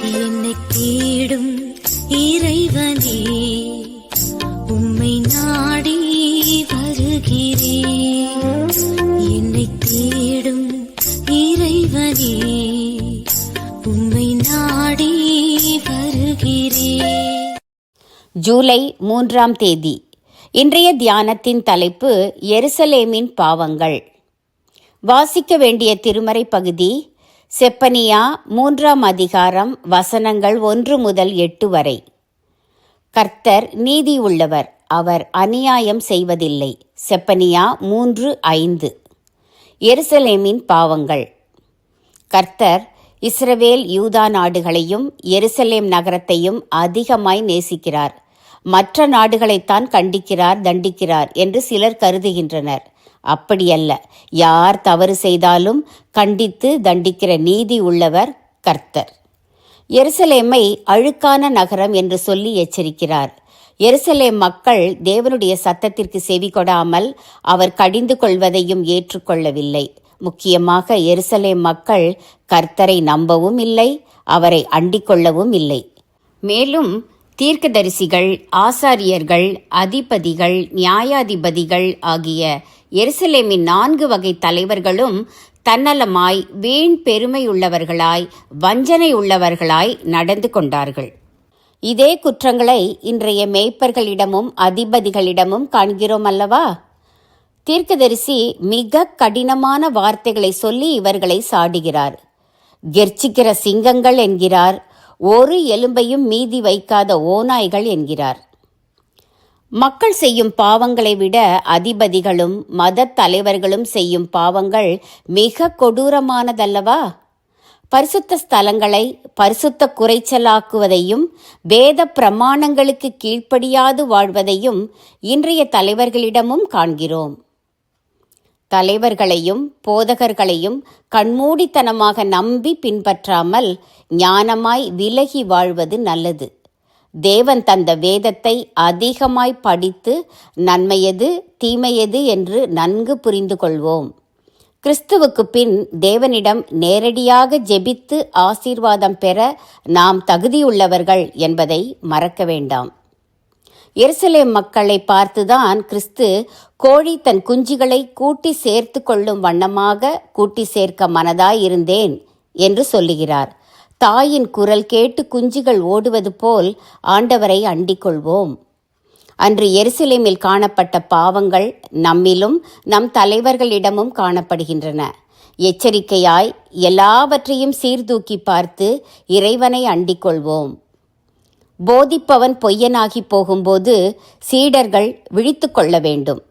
என்னை தேடும் இறைவனே, உம்மை நாடி வருகிறேன். என்னை தேடும் இறைவனே, உம்மை நாடி வருகிறேன். ஜூலை 3ஆம் தேதி. இன்றைய தியானத்தின் தலைப்பு எருசலேமின் பாவங்கள். வாசிக்க வேண்டிய திருமறை பகுதி செப்பனியா 3ஆம் அதிகாரம் வசனங்கள் 1 முதல் 8 வரை. கர்த்தர் நீதி உள்ளவர், அவர் அநியாயம் செய்வதில்லை. செப்பனியா 3:5. எருசலேமின் பாவங்கள். கர்த்தர் இஸ்ரவேல் யூதா நாடுகளையும் எருசலேம் நகரத்தையும் அதிகமாய் நேசிக்கிறார். மற்ற நாடுகளைத்தான் கண்டிக்கிறார், தண்டிக்கிறார் என்று சிலர் கருதுகின்றனர். அப்படியல்ல. யார் தவறு செய்தாலும் கண்டித்து தண்டிக்கிற நீதி உள்ளவர் கர்த்தர். எருசலேமை அழுக்கான நகரம் என்று சொல்லி எச்சரிக்கிறார். எருசலேம் மக்கள் தேவனுடைய சத்தத்திற்கு செவி கொடாமல் அவர் கடிந்து கொள்வதையும் ஏற்றுக்கொள்ளவில்லை. முக்கியமாக எருசலேம் மக்கள் கர்த்தரை நம்பவும் இல்லை, அவரை அண்டிக் கொள்ளவும் இல்லை. மேலும் தீர்க்கதரிசிகள், ஆசாரியர்கள், அதிபதிகள், நியாயாதிபதிகள் ஆகிய எருசலேமின் 4 வகை தலைவர்களும் தன்னலமாய், வீண் பெருமையுள்ளவர்களாய், வஞ்சனை உள்ளவர்களாய் நடந்து கொண்டார்கள். இதே குற்றங்களை இன்றைய மேய்ப்பர்களிடமும் அதிபதிகளிடமும் காண்கிறோம் அல்லவா? தீர்க்கதரிசி மிக கடினமான வார்த்தைகளை சொல்லி இவர்களை சாடுகிறார். கெர்ச்சிக்கிற சிங்கங்கள் என்கிறார், ஒரு எலும்பையும் மீதி வைக்காத ஓநாய்கள் என்கிறார். மக்கள் செய்யும் பாவங்களை விட அதிபதிகளும் மத தலைவர்களும் செய்யும் பாவங்கள் மிக கொடூரமானதல்லவா? பரிசுத்த ஸ்தலங்களை பரிசுத்த குறைச்சலாக்குவதையும் வேத பிரமாணங்களுக்கு கீழ்ப்படியாது வாழ்வதையும் இன்றைய தலைவர்களிடமும் காண்கிறோம். தலைவர்களையும் போதகர்களையும் கண்மூடித்தனமாக நம்பி பின்பற்றாமல் ஞானமாய் விலகி வாழ்வது நல்லது. தேவன் தந்த வேதத்தை அதிகமாய் படித்து நன்மையது தீமையது என்று நன்கு புரிந்து கொள்வோம். கிறிஸ்துவுக்கு பின் தேவனிடம் நேரடியாக ஜெபித்து ஆசீர்வாதம் பெற நாம் தகுதியுள்ளவர்கள் என்பதை மறக்க வேண்டாம். எருசலேம் மக்களை பார்த்துதான் கிறிஸ்து கோழி தன் குஞ்சுகளை கூட்டி சேர்த்து கொள்ளும் வண்ணமாக கூட்டி சேர்க்க மனதாயிருந்தேன் என்று சொல்லுகிறார். தாயின் குரல் கேட்டு குஞ்சுகள் ஓடுவது போல் ஆண்டவரை அண்டிக் கொள்வோம். அன்று எருசலேமில் காணப்பட்ட பாவங்கள் நம்மிலும் நம் தலைவர்களிடமும் காணப்படுகின்றன. எச்சரிக்கையாய் எல்லாவற்றையும் சீர்தூக்கி பார்த்து இறைவனை அண்டிக் கொள்வோம். போதிப்பவன் பொய்யனாகி போகும்போது சீடர்கள் விழித்து கொள்ள வேண்டும்.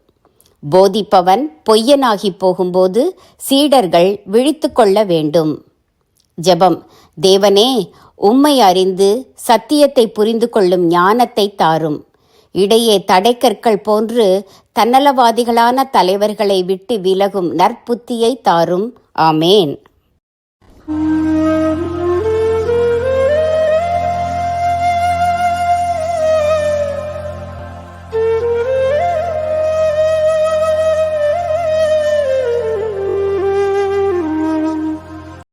போதிப்பவன் பொய்யனாகி போகும்போது சீடர்கள் விழித்து கொள்ள வேண்டும். ஜெபம். தேவனே, உம்மை அறிந்து சத்தியத்தை புரிந்து கொள்ளும் ஞானத்தை தாரும். இடையே தடைக்கற்கள் போன்று தன்னலவாதிகளான தலைவர்களை விட்டு விலகும் நற்புத்தியை தாரும். ஆமேன்.